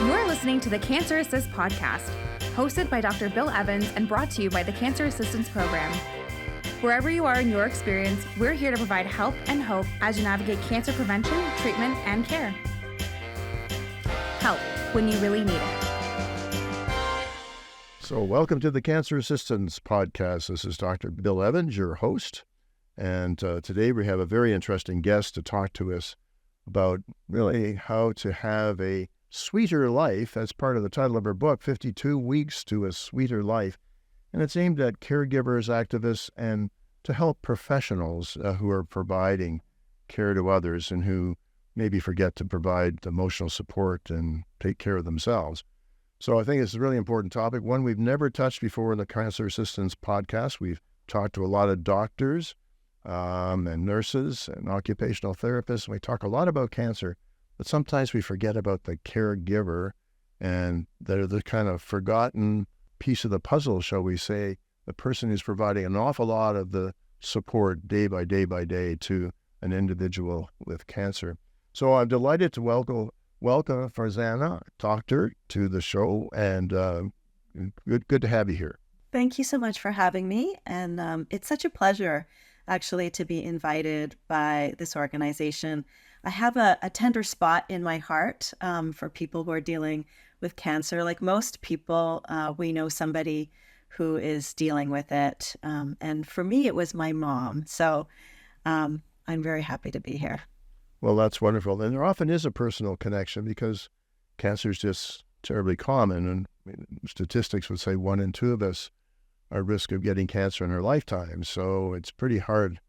You're listening to the Cancer Assist podcast, hosted by Dr. Bill Evans and brought to you by the Cancer Assistance Program. Wherever you are in your experience, we're here to provide help and hope as you navigate cancer prevention, treatment, and care. Help when you really need it. So welcome to the Cancer Assistance Podcast. This is Dr. Bill Evans, your host. And today we have a very interesting guest to talk to us about really how to have a sweeter life. That's part of the title of her book, 52 Weeks to a Sweeter Life. And it's aimed at caregivers, activists, and to help professionals who are providing care to others and who maybe forget to provide emotional support and take care of themselves. So I think it's a really important topic, one we've never touched before in the Cancer Assistance Podcast. We've talked to a lot of doctors and nurses and occupational therapists, and we talk a lot about cancer, but sometimes we forget about the caregiver, and they're the kind of forgotten piece of the puzzle, shall we say, the person who's providing an awful lot of the support day by day by day to an individual with cancer. So I'm delighted to welcome Farzana Doctor to the show, and good to have you here. Thank you so much for having me, and it's such a pleasure actually to be invited by this organization. I have a tender spot in my heart for people who are dealing with cancer. Like most people, we know somebody who is dealing with it, and for me it was my mom. So I'm very happy to be here. Well, that's wonderful. And there often is a personal connection because cancer is just terribly common. And statistics would say 1 in 2 of us are at risk of getting cancer in our lifetime. So it's pretty hard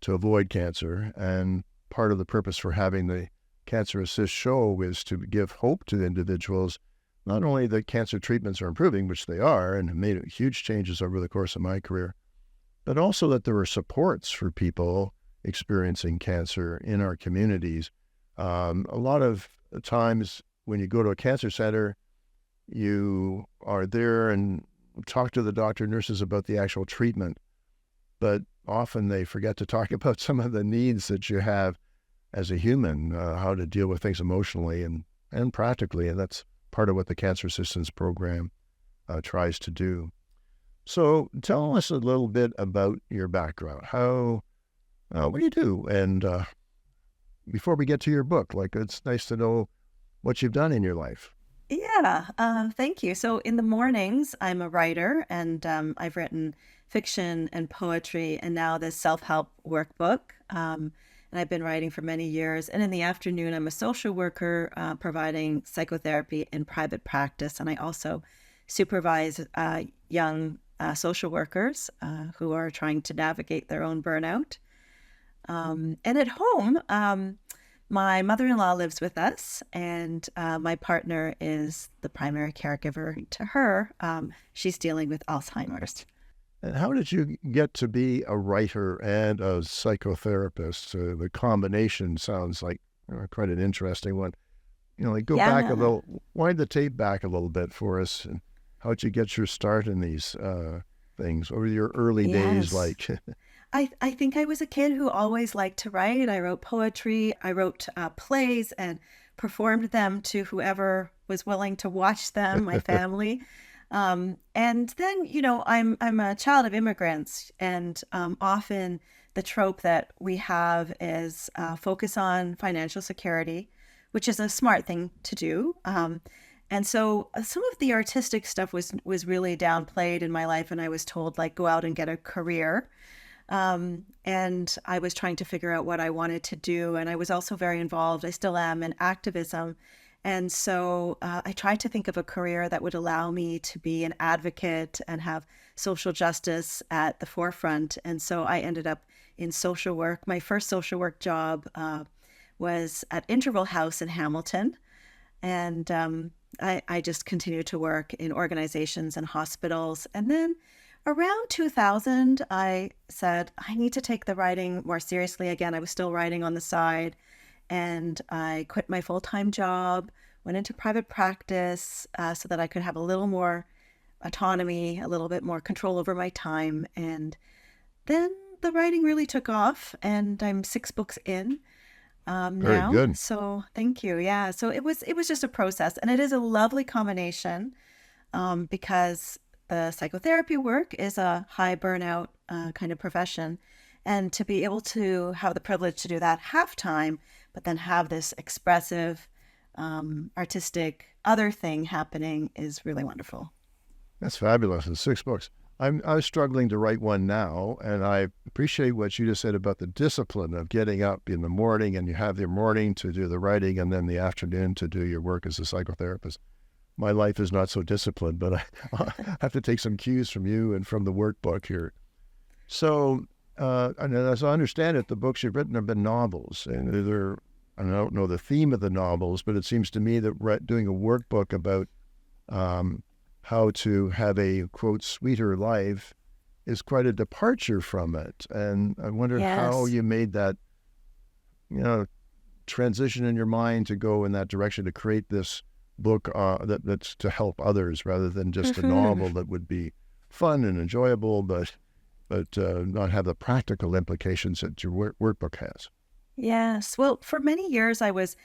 to avoid cancer. And part of the purpose for having the Cancer Assist show is to give hope to individuals, not only that cancer treatments are improving, which they are, and have made huge changes over the course of my career, but also that there are supports for people experiencing cancer in our communities. A lot of times when you go to a cancer center, you are there and talk to the doctor, nurses about the actual treatment, but often they forget to talk about some of the needs that you have as a human, how to deal with things emotionally and practically, and that's part of what the Cancer Assistance Program tries to do. So tell us a little bit about your background. What do you do? And before we get to your book, it's nice to know what you've done in your life. Yeah, thank you. So in the mornings, I'm a writer, and I've written fiction and poetry, and now this self-help workbook. And I've been writing for many years. And in the afternoon, I'm a social worker providing psychotherapy in private practice. And I also supervise young social workers who are trying to navigate their own burnout. And at home, my mother-in-law lives with us, and my partner is the primary caregiver to her. She's dealing with Alzheimer's. And how did you get to be a writer and a psychotherapist? The combination sounds like quite an interesting one. Go back a little, wind the tape back a little bit for us. And how did you get your start in these things? What were your early days like? I think I was a kid who always liked to write. I wrote poetry. I wrote plays and performed them to whoever was willing to watch them, my family. And then, I'm a child of immigrants, and often the trope that we have is focus on financial security, which is a smart thing to do. And so some of the artistic stuff was really downplayed in my life, and I was told, go out and get a career. And I was trying to figure out what I wanted to do. And I was also very involved, I still am, in activism. And so I tried to think of a career that would allow me to be an advocate and have social justice at the forefront. And so I ended up in social work. My first social work job was at Interval House in Hamilton. And I just continued to work in organizations and hospitals. And then around 2000, I said, I need to take the writing more seriously again. I was still writing on the side, and I quit my full-time job, went into private practice so that I could have a little more autonomy, a little bit more control over my time. And then the writing really took off, and I'm 6 books in. Very now. good. So thank you. Yeah. So it was just a process, and it is a lovely combination because the psychotherapy work is a high burnout kind of profession. And to be able to have the privilege to do that half time, but then have this expressive, artistic other thing happening is really wonderful. That's fabulous. And 6 books. I was struggling to write one now, and I appreciate what you just said about the discipline of getting up in the morning, and you have the morning to do the writing and then the afternoon to do your work as a psychotherapist. My life is not so disciplined, but I have to take some cues from you and from the workbook here. So, and as I understand it, the books you've written have been novels, and I don't know the theme of the novels, but it seems to me that doing a workbook about how to have a, quote, sweeter life is quite a departure from it. And I wonder how Yes. you made that, transition in your mind to go in that direction to create this book that's to help others rather than just a novel that would be fun and enjoyable, but not have the practical implications that your workbook has. Yes. Well, for many years, I was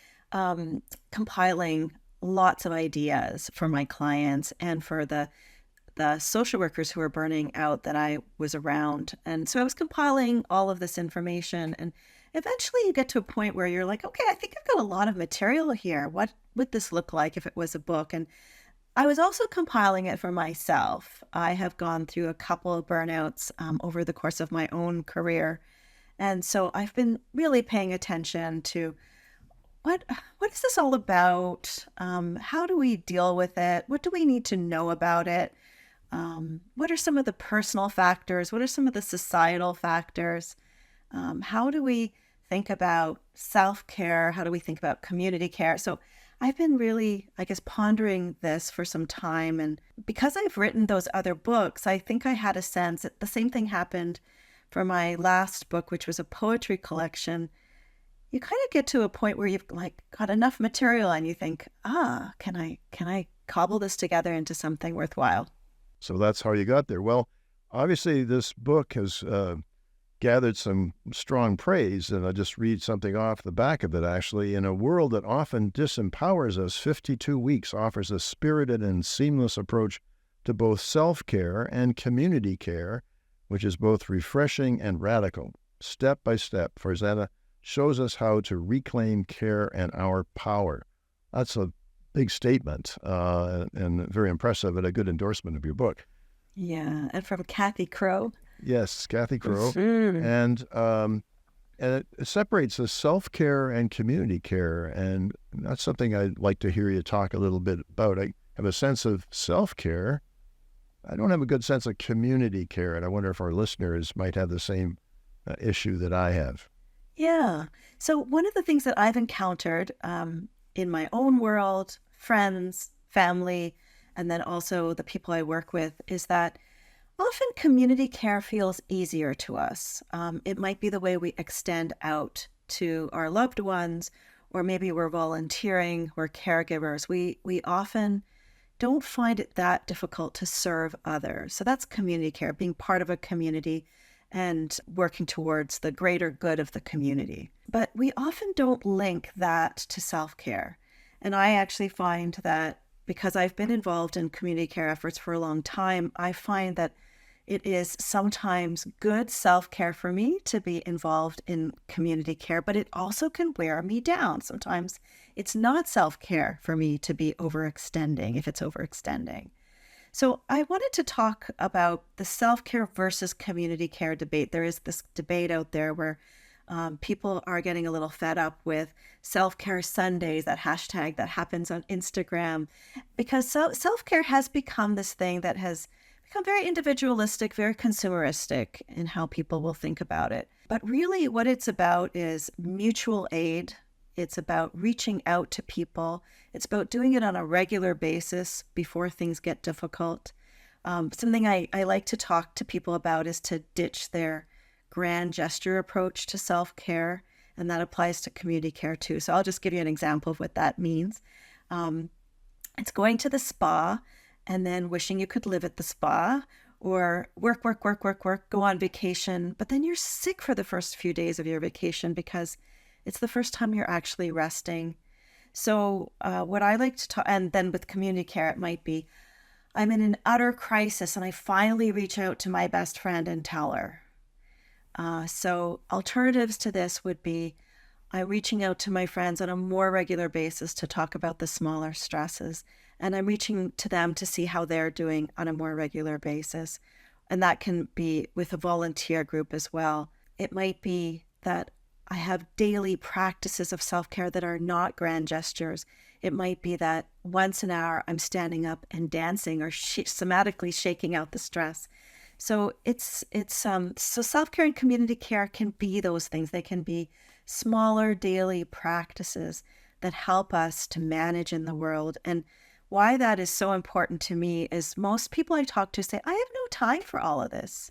compiling lots of ideas for my clients and for the social workers who were burning out that I was around. And so I was compiling all of this information. And eventually you get to a point where you're like, okay, I think I've got a lot of material here. What would this look like if it was a book? And I was also compiling it for myself. I have gone through a couple of burnouts over the course of my own career. And so I've been really paying attention to what is this all about? How do we deal with it? What do we need to know about it? What are some of the personal factors? What are some of the societal factors? How do we think about self-care? How do we think about community care? So I've been really, I guess, pondering this for some time. And because I've written those other books, I think I had a sense that the same thing happened for my last book, which was a poetry collection. You kind of get to a point where you've got enough material and you think, can I cobble this together into something worthwhile? So that's how you got there. Well, obviously this book has gathered some strong praise, and I'll just read something off the back of it, actually. In a world that often disempowers us, 52 Weeks offers a spirited and seamless approach to both self-care and community care, which is both refreshing and radical. Step by step, Farzana shows us how to reclaim care and our power. That's a big statement and very impressive, and a good endorsement of your book. Yeah, and from Kathy Crow. Yes, Kathy Crow. And it separates the self-care and community care, and that's something I'd like to hear you talk a little bit about. I have a sense of self-care. I don't have a good sense of community care, and I wonder if our listeners might have the same issue that I have. Yeah. So one of the things that I've encountered in my own world, friends, family, and then also the people I work with is that often community care feels easier to us. It might be the way we extend out to our loved ones, or maybe we're volunteering, we're caregivers. We often don't find it that difficult to serve others. So that's community care, being part of a community and working towards the greater good of the community. But we often don't link that to self-care. And I actually find that because I've been involved in community care efforts for a long time, I find that it is sometimes good self-care for me to be involved in community care, but it also can wear me down. Sometimes it's not self-care for me to be overextending, if it's overextending. So I wanted to talk about the self-care versus community care debate. There is this debate out there where people are getting a little fed up with self-care Sundays, that hashtag that happens on Instagram, because self-care has become this thing that has become very individualistic, very consumeristic in how people will think about it. But really what it's about is mutual aid. It's about reaching out to people. It's about doing it on a regular basis before things get difficult. Something I like to talk to people about is to ditch their grand gesture approach to self-care, and that applies to community care too. So I'll just give you an example of what that means. It's going to the spa and then wishing you could live at the spa, or work, go on vacation, but then you're sick for the first few days of your vacation because It's the first time you're actually resting. So what I like to talk, and then with community care, it might be, I'm in an utter crisis and I finally reach out to my best friend and tell her. So alternatives to this would be I'm reaching out to my friends on a more regular basis to talk about the smaller stresses. And I'm reaching to them to see how they're doing on a more regular basis. And that can be with a volunteer group as well. It might be that I have daily practices of self-care that are not grand gestures. It might be that once an hour I'm standing up and dancing or somatically shaking out the stress. So so self-care and community care can be those things. They can be smaller daily practices that help us to manage in the world. And why that is so important to me is most people I talk to say, I have no time for all of this.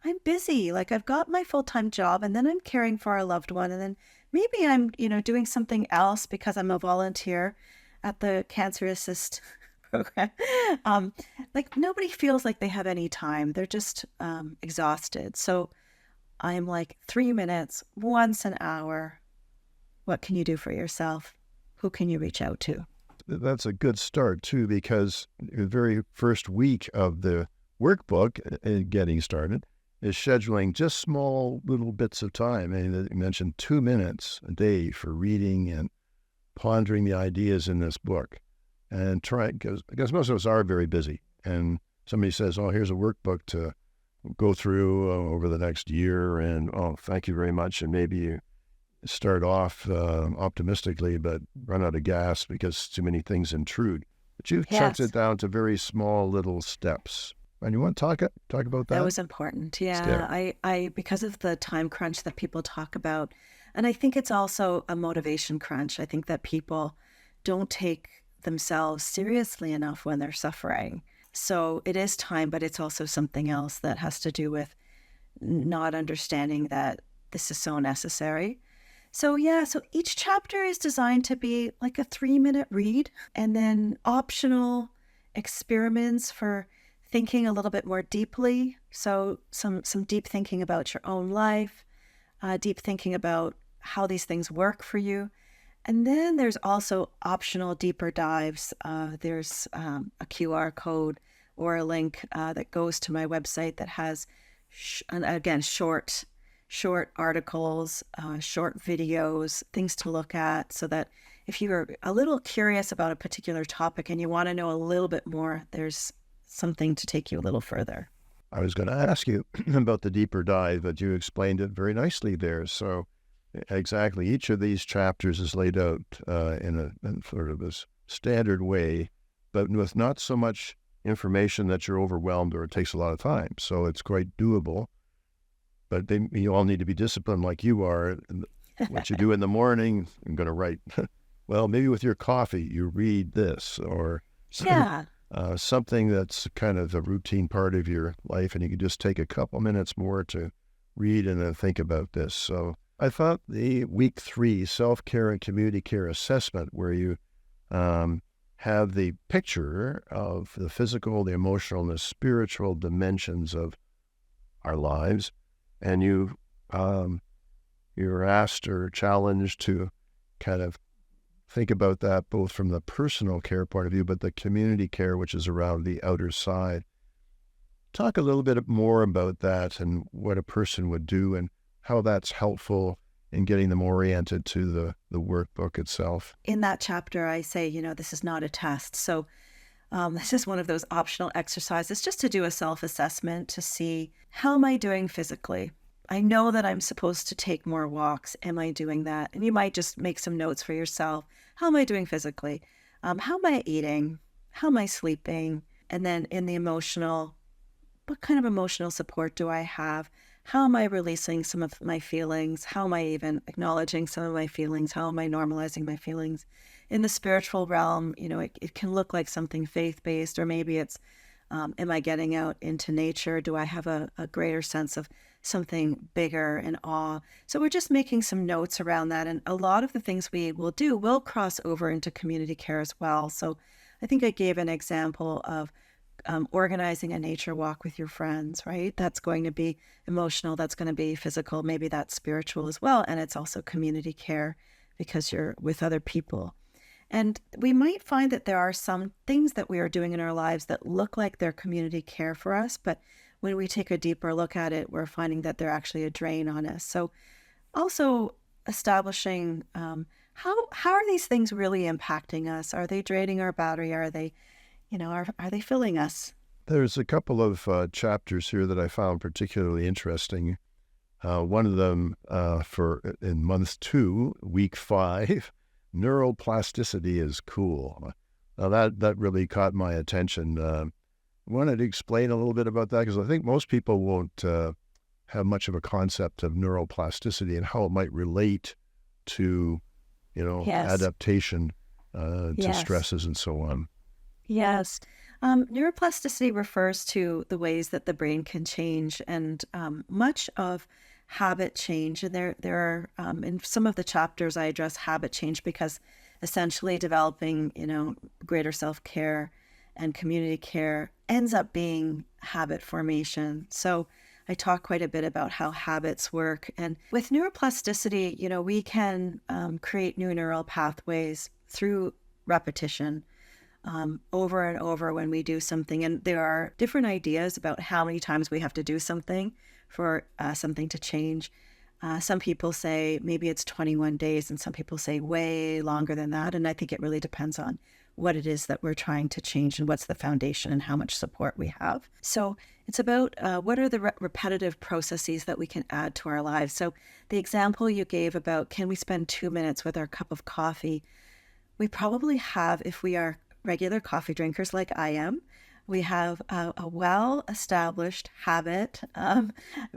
I'm busy. Like I've got my full-time job and then I'm caring for a loved one. And then maybe I'm, doing something else because I'm a volunteer at the Cancer Assist program. Like nobody feels like they have any time. They're just exhausted. So I'm like 3 minutes, once an hour. What can you do for yourself? Who can you reach out to? That's a good start too, because the very first week of the workbook getting started is scheduling just small little bits of time. And you mentioned 2 minutes a day for reading and pondering the ideas in this book. And because most of us are very busy. And somebody says, oh, here's a workbook to go through over the next year. And, oh, thank you very much. And maybe you start off optimistically, but run out of gas because too many things intrude. But you've chunked it down to very small little steps. And you want to talk about that? That was important. Yeah. I because of the time crunch that people talk about, and I think it's also a motivation crunch. I think that people don't take themselves seriously enough when they're suffering. So it is time, but it's also something else that has to do with not understanding that this is so necessary. So each chapter is designed to be like a 3-minute read, and then optional experiments for thinking a little bit more deeply. So some deep thinking about your own life, deep thinking about how these things work for you. And then there's also optional deeper dives. There's a QR code or a link that goes to my website that has, short articles, short videos, things to look at, so that if you're a little curious about a particular topic and you want to know a little bit more, there's something to take you a little further. I was going to ask you about the deeper dive, but you explained it very nicely there. So exactly, each of these chapters is laid out in sort of a standard way, but with not so much information that you're overwhelmed or it takes a lot of time. So it's quite doable. But you all need to be disciplined like you are. What you do in the morning, I'm going to write, well, maybe with your coffee, you read this, or something that's kind of a routine part of your life, and you can just take a couple minutes more to read and then think about this. So I thought the week 3 self-care and community care assessment, where you have the picture of the physical, the emotional, and the spiritual dimensions of our lives, and you're asked or challenged to kind of think about that both from the personal care point of view, but the community care, which is around the outer side. Talk a little bit more about that and what a person would do and how that's helpful in getting them oriented to the workbook itself. In that chapter, I say, this is not a test. So this is one of those optional exercises just to do a self-assessment to see, how am I doing physically? I know that I'm supposed to take more walks. Am I doing that? And you might just make some notes for yourself. How am I doing physically? How am I eating? How am I sleeping? And then in the emotional, what kind of emotional support do I have? How am I releasing some of my feelings? How am I even acknowledging some of my feelings? How am I normalizing my feelings? In the spiritual realm, it can look like something faith-based, or maybe it's, am I getting out into nature? Do I have a greater sense of something bigger and awe? So we're just making some notes around that. And a lot of the things we will do will cross over into community care as well. So I think I gave an example of organizing a nature walk with your friends, right? That's going to be emotional, that's going to be physical, maybe that's spiritual as well. And it's also community care because you're with other people. And we might find that there are some things that we are doing in our lives that look like they're community care for us, but when we take a deeper look at it, we're finding that they're actually a drain on us. So also establishing how are these things really impacting us? Are they draining our battery? Are they, are they filling us? There's a couple of chapters here that I found particularly interesting. One of them in month 2, week 5, neuroplasticity is cool. Now that really caught my attention. I wanted to explain a little bit about that because I think most people won't have much of a concept of neuroplasticity and how it might relate to, Yes. adaptation to Yes. stresses and so on. Yes. Neuroplasticity refers to the ways that the brain can change, and much of habit change. And there are in some of the chapters I address habit change because essentially developing, greater self-care and community care ends up being habit formation. So I talk quite a bit about how habits work. And with neuroplasticity, we can create new neural pathways through repetition. Over and over when we do something. And there are different ideas about how many times we have to do something for something to change. Some people say maybe it's 21 days, and some people say way longer than that. And I think it really depends on what it is that we're trying to change and what's the foundation and how much support we have. So it's about what are the repetitive processes that we can add to our lives. So the example you gave about can we spend 2 minutes with our cup of coffee, we probably have, if we are regular coffee drinkers like I am, we have a well-established habit, a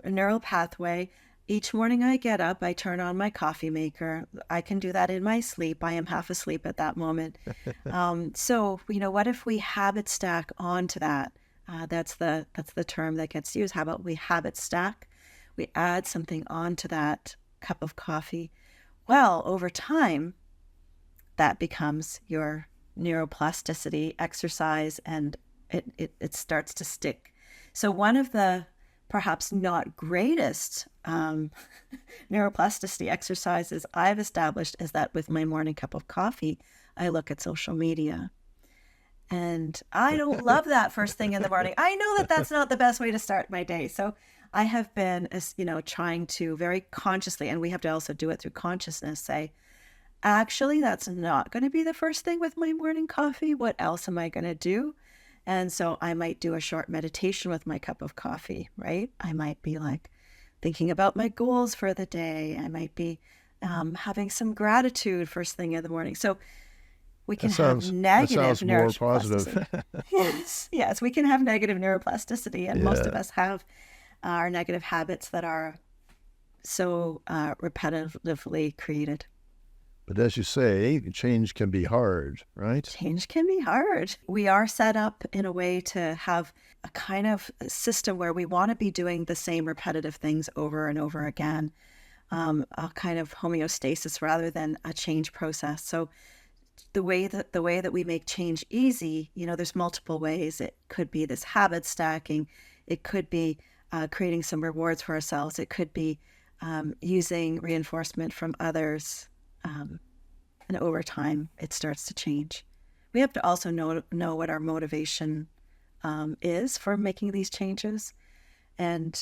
neural pathway. Each morning I get up, I turn on my coffee maker. I can do that in my sleep. I am half asleep at that moment. So, what if we habit stack onto that? That's the term that gets used. How about we habit stack? We add something onto that cup of coffee. Well, over time, that becomes your neuroplasticity exercise, and it starts to stick. So one of the perhaps not greatest neuroplasticity exercises I've established is that with my morning cup of coffee, I look at social media. And I don't love that first thing in the morning. I know that that's not the best way to start my day. So I have been, trying to very consciously, and we have to also do it through consciousness, say, actually, that's not going to be the first thing with my morning coffee. What else am I going to do? And so I might do a short meditation with my cup of coffee, right? I might be like thinking about my goals for the day. I might be having some gratitude first thing in the morning. So we can have negative neuroplasticity. Yes, we can have negative neuroplasticity. And most of us have our negative habits that are so repetitively created. But as you say, change can be hard, right? Change can be hard. We are set up in a way to have a kind of system where we want to be doing the same repetitive things over and over again, a kind of homeostasis rather than a change process. So the way that we make change easy, there's multiple ways. It could be this habit stacking. It could be creating some rewards for ourselves. It could be using reinforcement from others. And over time, it starts to change. We have to also know what our motivation is for making these changes. And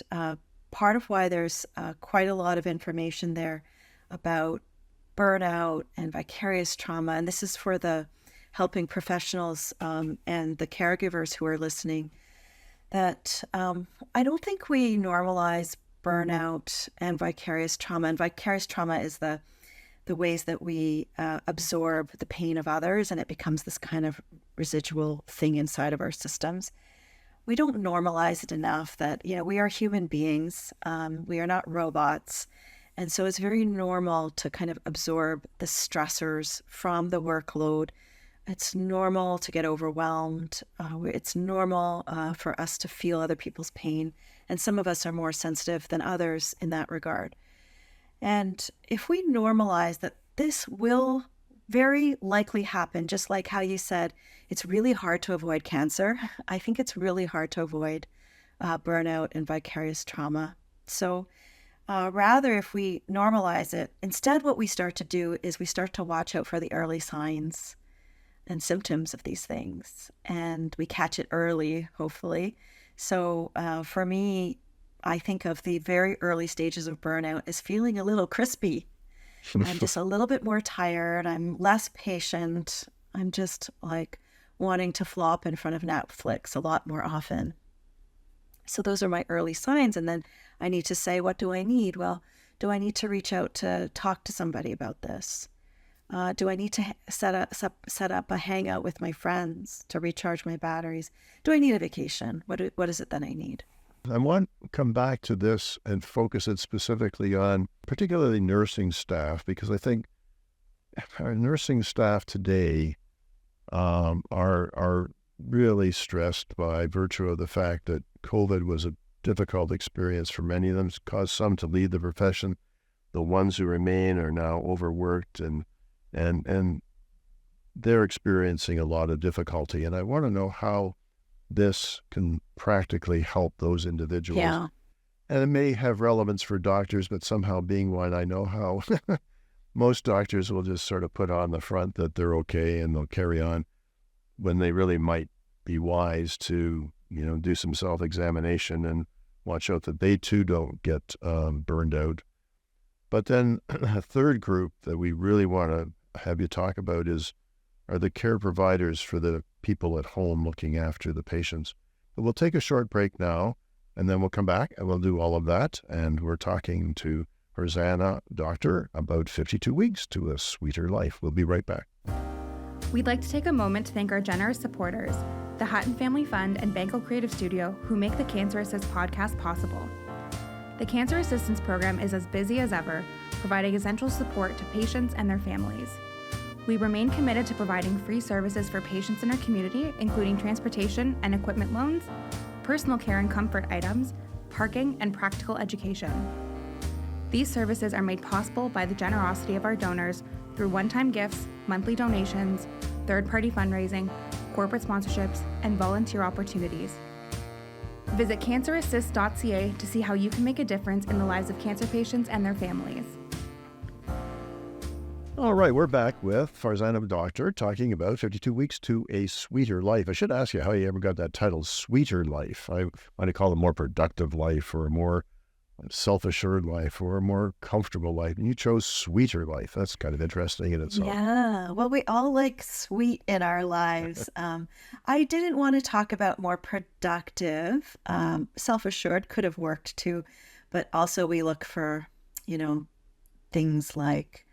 part of why there's quite a lot of information there about burnout and vicarious trauma, and this is for the helping professionals and the caregivers who are listening, that I don't think we normalize burnout and vicarious trauma. And vicarious trauma is the ways that we absorb the pain of others, and it becomes this kind of residual thing inside of our systems. We don't normalize it enough that, we are human beings. We are not robots. And so it's very normal to kind of absorb the stressors from the workload. It's normal to get overwhelmed. It's normal for us to feel other people's pain. And some of us are more sensitive than others in that regard. And if we normalize that this will very likely happen, just like how you said, it's really hard to avoid cancer. I think it's really hard to avoid burnout and vicarious trauma. So rather, if we normalize it, instead what we start to do is we start to watch out for the early signs and symptoms of these things, and we catch it early, hopefully. So for me, I think of the very early stages of burnout as feeling a little crispy. I'm just a little bit more tired. I'm less patient. I'm just like wanting to flop in front of Netflix a lot more often. So those are my early signs. And then I need to say, what do I need? Well, do I need to reach out to talk to somebody about this? Do I need to set up a hangout with my friends to recharge my batteries? Do I need a vacation? What is it that I need? I want to come back to this and focus it specifically on particularly nursing staff, because I think our nursing staff today are really stressed by virtue of the fact that COVID was a difficult experience for many of them. It's caused some to leave the profession. The ones who remain are now overworked and they're experiencing a lot of difficulty. And I want to know how this can practically help those individuals. Yeah. And it may have relevance for doctors, but somehow being one, I know how most doctors will just sort of put on the front that they're okay and they'll carry on when they really might be wise to, do some self-examination and watch out that they too don't get burned out. But then a third group that we really want to have you talk about are the care providers for the people at home looking after the patients. But we'll take a short break now, and then we'll come back and we'll do all of that. And we're talking to Farzana Doctor about 52 Weeks to a Sweeter Life. We'll be right back. We'd like to take a moment to thank our generous supporters, the Hutton Family Fund and Banco Creative Studio, who make the Cancer Assist podcast possible. The Cancer Assistance Program is as busy as ever, providing essential support to patients and their families. We remain committed to providing free services for patients in our community, including transportation and equipment loans, personal care and comfort items, parking, and practical education. These services are made possible by the generosity of our donors through one-time gifts, monthly donations, third-party fundraising, corporate sponsorships, and volunteer opportunities. Visit cancerassist.ca to see how you can make a difference in the lives of cancer patients and their families. All right, we're back with Farzana Doctor talking about 52 Weeks to a Sweeter Life. I should ask you how you ever got that title, Sweeter Life. I might call it a more productive life or a more self-assured life or a more comfortable life. And you chose Sweeter Life. That's kind of interesting in itself. Yeah, well, we all like sweet in our lives. I didn't want to talk about more productive. Self-assured could have worked too, but also we look for, things like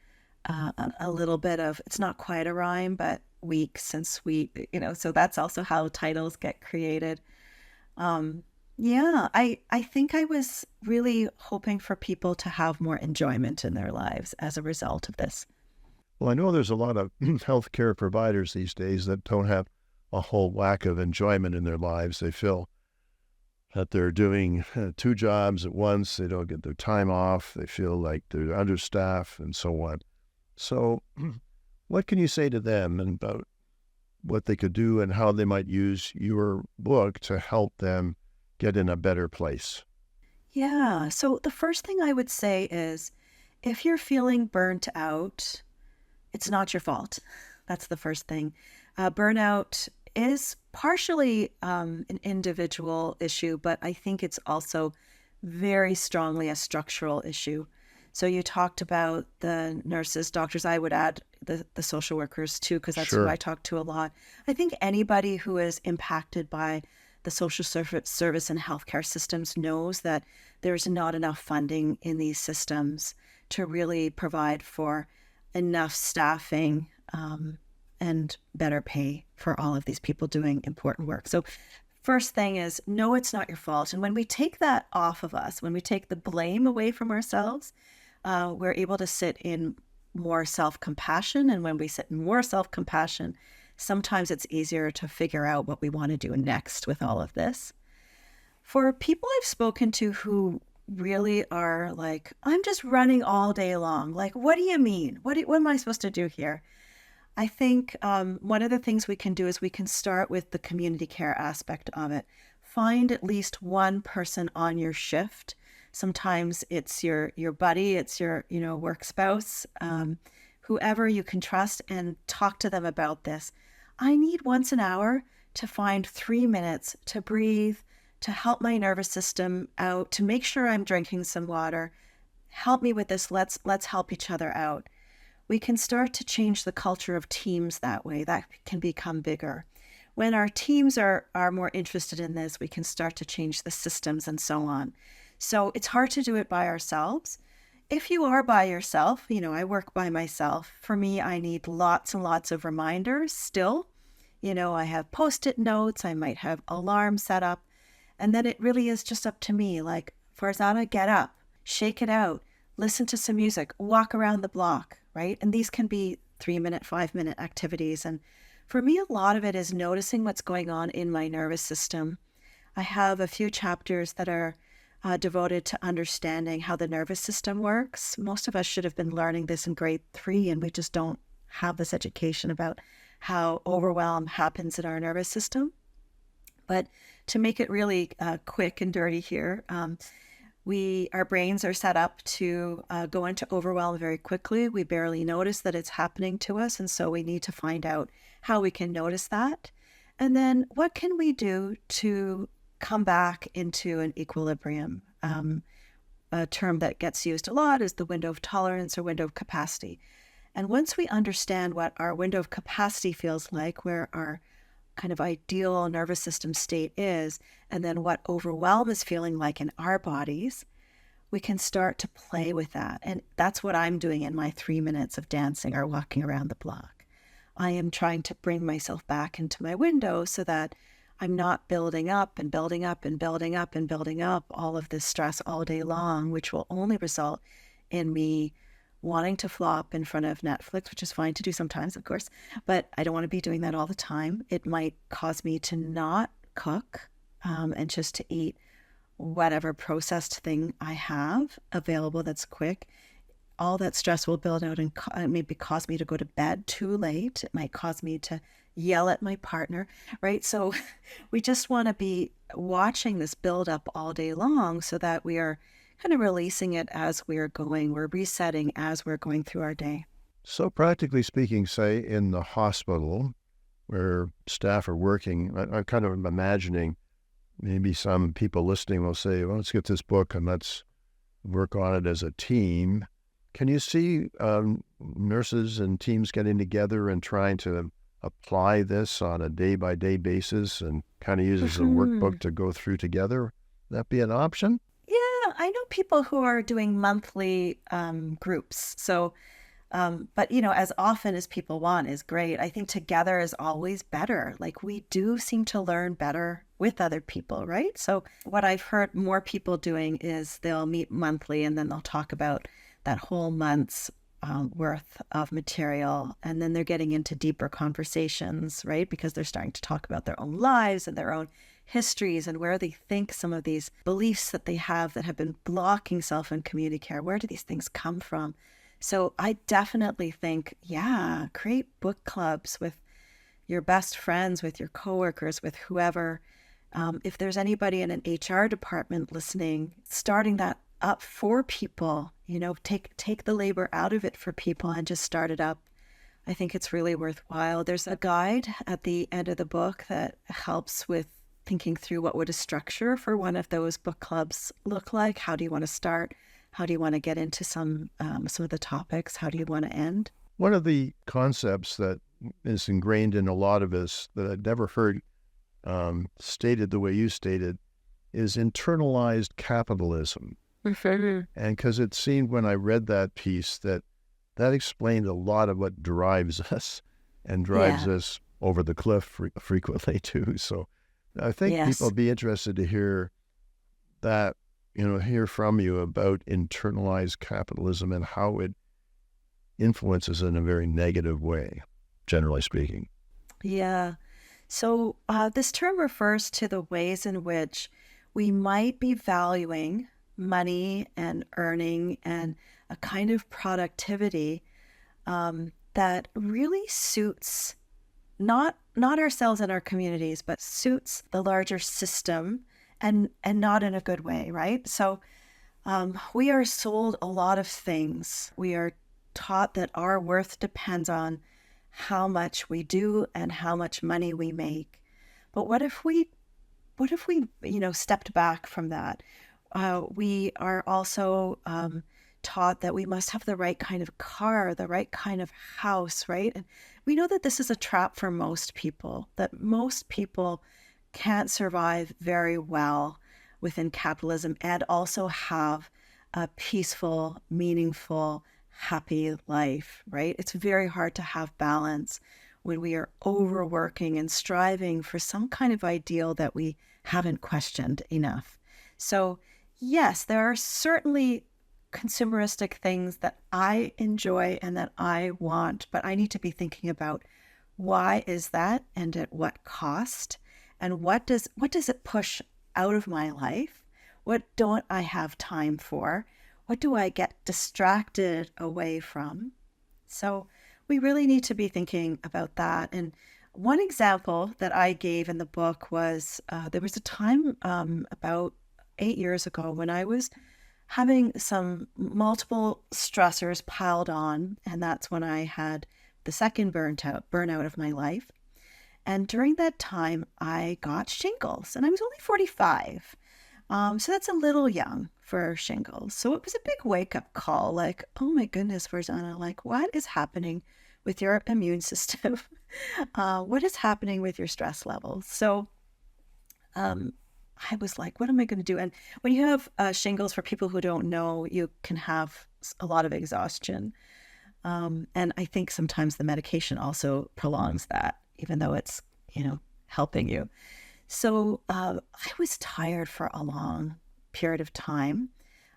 a little bit of, it's not quite a rhyme, but weeks and sweet, so that's also how titles get created. Yeah, I think I was really hoping for people to have more enjoyment in their lives as a result of this. Well, I know there's a lot of healthcare providers these days that don't have a whole whack of enjoyment in their lives. They feel that they're doing two jobs at once. They don't get their time off. They feel like they're understaffed and so on. So what can you say to them about what they could do and how they might use your book to help them get in a better place? Yeah, so the first thing I would say is if you're feeling burnt out, it's not your fault. That's the first thing. Burnout is partially an individual issue, but I think it's also very strongly a structural issue. So you talked about the nurses, doctors. I would add the social workers too, because that's who I talk to a lot. I think anybody who is impacted by the social service and healthcare systems knows that there's not enough funding in these systems to really provide for enough staffing and better pay for all of these people doing important work. So first thing is, no, it's not your fault. And when we take that off of us, when we take the blame away from ourselves, we're able to sit in more self-compassion. And when we sit in more self-compassion, sometimes it's easier to figure out what we want to do next with all of this. For people I've spoken to who really are like, I'm just running all day long. Like, what do you mean? What am I supposed to do here? I think one of the things we can do is we can start with the community care aspect of it. Find at least one person on your shift. Sometimes it's your buddy, it's your work spouse, whoever you can trust, and talk to them about this. I need once an hour to find 3 minutes to breathe, to help my nervous system out, to make sure I'm drinking some water. Help me with this. Let's help each other out. We can start to change the culture of teams that way. That can become bigger. When our teams are more interested in this, we can start to change the systems and so on. So it's hard to do it by ourselves. If you are by yourself, I work by myself. For me, I need lots and lots of reminders still. I have Post-it notes. I might have alarms set up. And then it really is just up to me. Like, Farzana, get up, shake it out, listen to some music, walk around the block, right? And these can be 3-minute, 5-minute activities. And for me, a lot of it is noticing what's going on in my nervous system. I have a few chapters that are devoted to understanding how the nervous system works. Most of us should have been learning this in grade 3, and we just don't have this education about how overwhelm happens in our nervous system. But to make it really quick and dirty here, our brains are set up to go into overwhelm very quickly. We barely notice that it's happening to us, and so we need to find out how we can notice that. And then what can we do to come back into an equilibrium? A term that gets used a lot is the window of tolerance or window of capacity. And once we understand what our window of capacity feels like, where our kind of ideal nervous system state is, and then what overwhelm is feeling like in our bodies, we can start to play with that. And that's what I'm doing in my 3 minutes of dancing or walking around the block. I am trying to bring myself back into my window so that I'm not building up and building up and building up and building up all of this stress all day long, which will only result in me wanting to flop in front of Netflix, which is fine to do sometimes, of course, but I don't want to be doing that all the time. It might cause me to not cook and just to eat whatever processed thing I have available that's quick. All that stress will build out and maybe cause me to go to bed too late. It might cause me to yell at my partner, right? So we just want to be watching this build up all day long so that we are kind of releasing it as we're going. We're resetting as we're going through our day. So practically speaking, say in the hospital where staff are working, I'm kind of imagining maybe some people listening will say, well, let's get this book and let's work on it as a team. Can you see nurses and teams getting together and trying to apply this on a day-by-day basis and kind of use as a workbook to go through together? Would that be an option? Yeah, I know people who are doing monthly groups. So, but as often as people want is great. I think together is always better. Like, we do seem to learn better with other people, right? So what I've heard more people doing is they'll meet monthly and then they'll talk about that whole month's worth of material. And then they're getting into deeper conversations, right? Because they're starting to talk about their own lives and their own histories and where they think some of these beliefs that they have that have been blocking self and community care, where do these things come from? So I definitely think, create book clubs with your best friends, with your coworkers, with whoever. If there's anybody in an HR department listening, starting that up for people, take the labor out of it for people and just start it up. I think it's really worthwhile. There's a guide at the end of the book that helps with thinking through what would a structure for one of those book clubs look like. How do you want to start? How do you want to get into some of the topics? How do you want to end? One of the concepts that is ingrained in a lot of us that I'd never heard stated the way you stated is internalized capitalism. And because it seemed when I read that piece that explained a lot of what drives us and drives us over the cliff frequently too. So I think people would be interested to hear that, hear from you about internalized capitalism and how it influences in a very negative way, generally speaking. Yeah. So this term refers to the ways in which we might be valuing money and earning and a kind of productivity that really suits not ourselves and our communities, but suits the larger system, and not in a good way, right? So we are sold a lot of things. We are taught that our worth depends on how much we do and how much money we make. But what if we stepped back from that? We are also taught that we must have the right kind of car, the right kind of house, right? And we know that this is a trap for most people, that most people can't survive very well within capitalism and also have a peaceful, meaningful, happy life, right? It's very hard to have balance when we are overworking and striving for some kind of ideal that we haven't questioned enough. So yes, there are certainly consumeristic things that I enjoy and that I want, but I need to be thinking about why is that and at what cost, and what does it push out of my life? What don't I have time for? What do I get distracted away from? So we really need to be thinking about that. And one example that I gave in the book was there was a time about 8 years ago when I was having some multiple stressors piled on, and that's when I had the second burnout of my life. And during that time, I got shingles, and I was only 45. So that's a little young for shingles. So it was a big wake-up call, like, oh my goodness, Farzana, like, what is happening with your immune system? What is happening with your stress levels? So I was like, what am I going to do? And when you have shingles, for people who don't know, you can have a lot of exhaustion. And I think sometimes the medication also prolongs that, even though it's, helping you. So I was tired for a long period of time.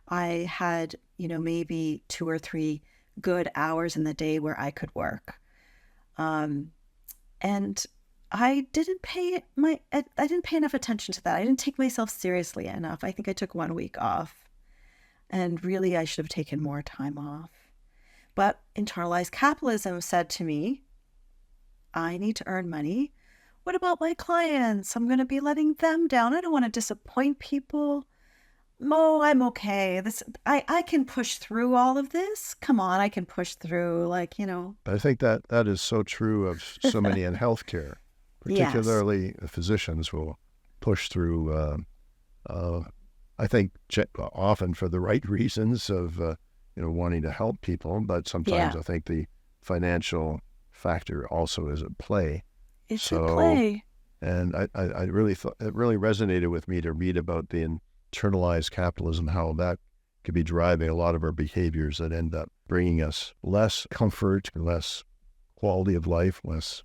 I had, maybe 2 or 3 good hours in the day where I could work. And I didn't pay enough attention to that. I didn't take myself seriously enough. I think I took 1 week off, and really I should have taken more time off. But internalized capitalism said to me, I need to earn money. What about my clients? I'm going to be letting them down. I don't want to disappoint people. Oh, I'm okay. I can push through all of this. Come on, I can push through, I think that is so true of so many in healthcare, particularly physicians will push through, I think often for the right reasons of, wanting to help people, but sometimes I think the financial factor also is at play. It's at play. And I really thought it really resonated with me to read about the internalized capitalism, how that could be driving a lot of our behaviors that end up bringing us less comfort, less quality of life, less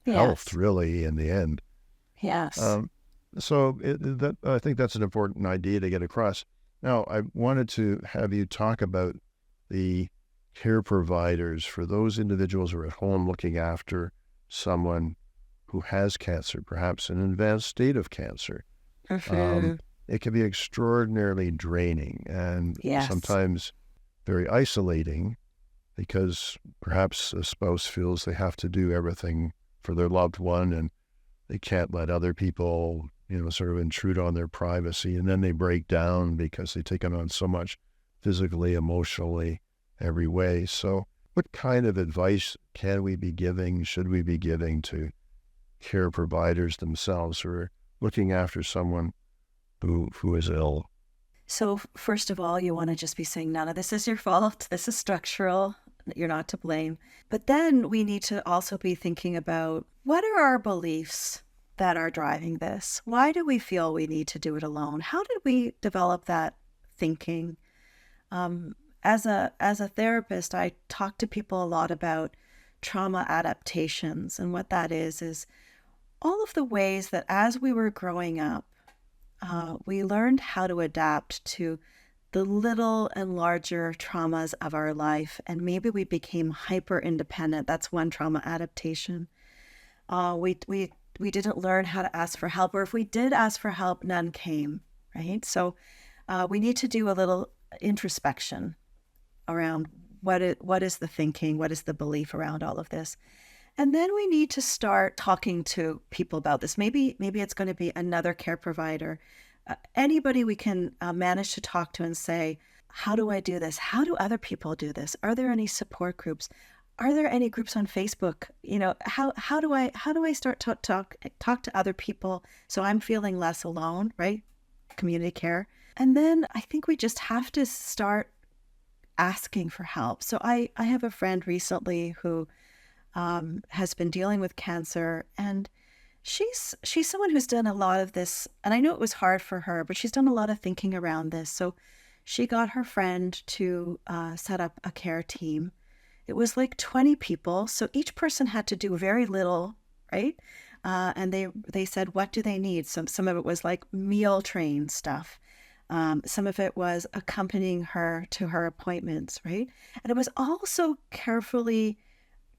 health, really, in the end. Yes. So I think that's an important idea to get across. Now, I wanted to have you talk about the care providers for those individuals who are at home looking after someone who has cancer, perhaps an advanced state of cancer. It can be extraordinarily draining and sometimes very isolating, because perhaps a spouse feels they have to do everything for their loved one and they can't let other people, sort of intrude on their privacy. And then they break down because they've taken on so much physically, emotionally, every way. So what kind of advice can we be giving, should we be giving to care providers themselves who are looking after someone who is ill? So first of all, you want to just be saying, none of this is your fault. This is structural. You're not to blame. But then we need to also be thinking about, what are our beliefs that are driving this? Why do we feel we need to do it alone? How did we develop that thinking? As a therapist, I talk to people a lot about trauma adaptations. And what that is all of the ways that as we were growing up, we learned how to adapt to the little and larger traumas of our life. And maybe we became hyper independent. That's one trauma adaptation. We didn't learn how to ask for help, or if we did ask for help, none came, right? So we need to do a little introspection around what is the thinking? What is the belief around all of this? And then we need to start talking to people about this. Maybe it's going to be another care provider, anybody we can manage to talk to and say, how do I do this? How do other people do this? Are there any support groups? Are there any groups on Facebook? How do I start to talk to other people so I'm feeling less alone, right? Community care. And then I think we just have to start asking for help. So I have a friend recently who has been dealing with cancer, and she's someone who's done a lot of this, and I know it was hard for her, but she's done a lot of thinking around this. So she got her friend to set up a care team. It was like 20 people, so each person had to do very little, right? And they said, what do they need? Some of it was like meal train stuff. Some of it was accompanying her to her appointments, right? And it was also carefully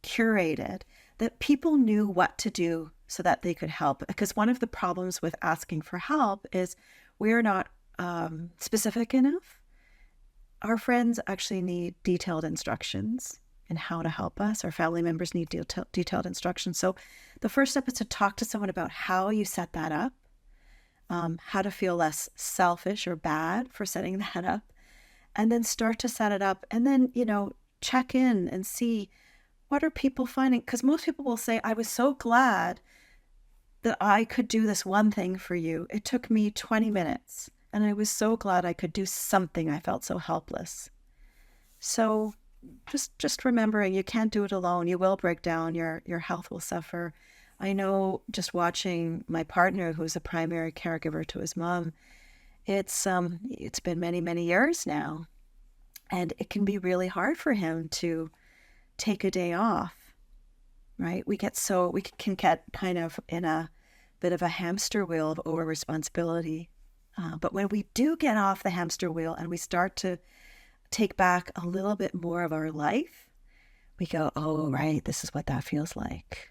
curated that people knew what to do so that they could help. Because one of the problems with asking for help is we're not specific enough. Our friends actually need detailed instructions in how to help us. Our family members need detailed instructions. So the first step is to talk to someone about how you set that up, how to feel less selfish or bad for setting that up, and then start to set it up. And then, check in and see, what are people finding? Because most people will say, I was so glad that I could do this one thing for you. It took me 20 minutes, and I was so glad I could do something. I felt so helpless. So just remembering you can't do it alone. You will break down. Your health will suffer. I know, just watching my partner, who's a primary caregiver to his mom, it's been many, many years now, and it can be really hard for him to take a day off, right? We can get kind of in a bit of a hamster wheel of over responsibility. But when we do get off the hamster wheel and we start to take back a little bit more of our life, we go, oh, right, this is what that feels like.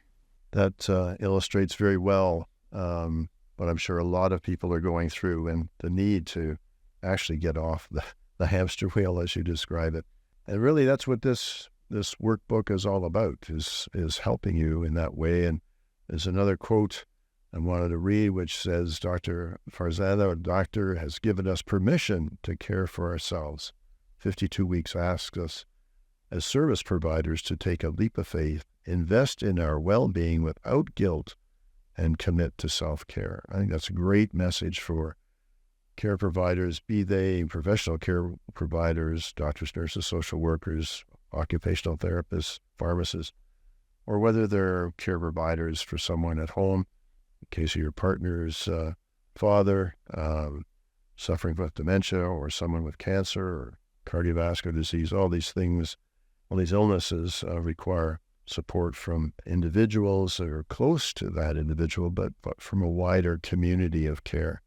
That illustrates very well what I'm sure a lot of people are going through, and the need to actually get off the hamster wheel, as you describe it. And really, that's what this workbook is all about, is helping you in that way. And there's another quote I wanted to read, which says, Dr. Farzana Doctor has given us permission to care for ourselves. 52 Weeks asks us, as service providers, to take a leap of faith, invest in our well-being without guilt, and commit to self-care. I think that's a great message for care providers, be they professional care providers, doctors, nurses, social workers, occupational therapists, pharmacists, or whether they're care providers for someone at home, in case of your partner's father suffering with dementia, or someone with cancer or cardiovascular disease. All these things, all these illnesses require support from individuals that are close to that individual, but from a wider community of care.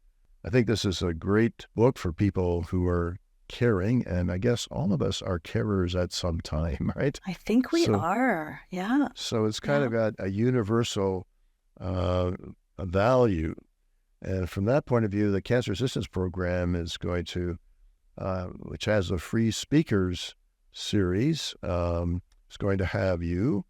I think this is a great book for people who are caring, and I guess all of us are carers at some time, right? I think we are, yeah. So it's kind of got a universal value. And from that point of view, the Cancer Assistance Program is going to, which has a free speakers series, is going to have you,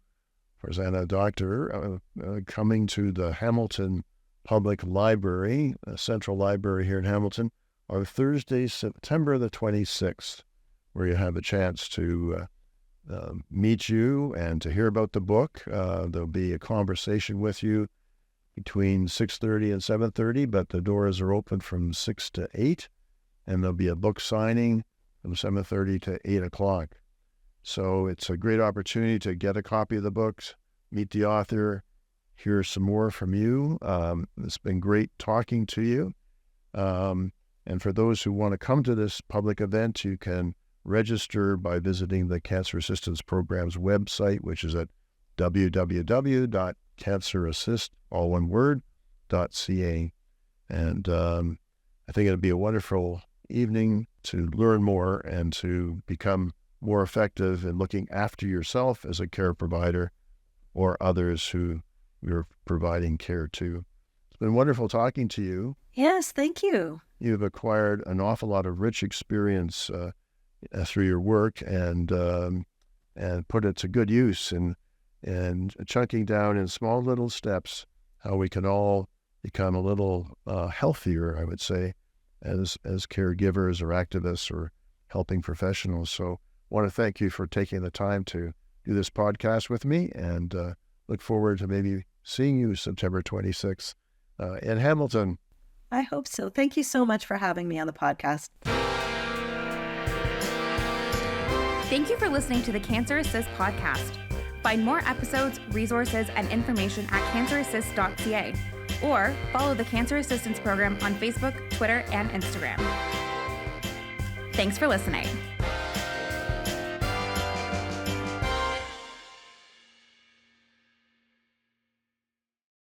Farzana Doctor, coming to the Hamilton Public Library, a central library here in Hamilton, on Thursday, September the 26th, where you have a chance to meet you and to hear about the book. There'll be a conversation with you between 6:30 and 7:30, but the doors are open from 6 to 8, and there'll be a book signing from 7:30 to 8 o'clock. So it's a great opportunity to get a copy of the books, meet the author, hear some more from you. It's been great talking to you. And for those who want to come to this public event, you can register by visiting the Cancer Assistance Program's website, which is at www.cancerassist.ca. And I think it'll be a wonderful evening to learn more and to become more effective in looking after yourself as a care provider or others who you're providing care to. It's been wonderful talking to you. Yes, thank you. You've acquired an awful lot of rich experience through your work and put it to good use and chunking down in small little steps how we can all become a little healthier, I would say, as caregivers or activists or helping professionals. So I want to thank you for taking the time to do this podcast with me, and look forward to maybe seeing you September 26th in Hamilton. I hope so. Thank you so much for having me on the podcast. Thank you for listening to the Cancer Assist podcast. Find more episodes, resources, and information at cancerassist.ca, or follow the Cancer Assistance Program on Facebook, Twitter, and Instagram. Thanks for listening.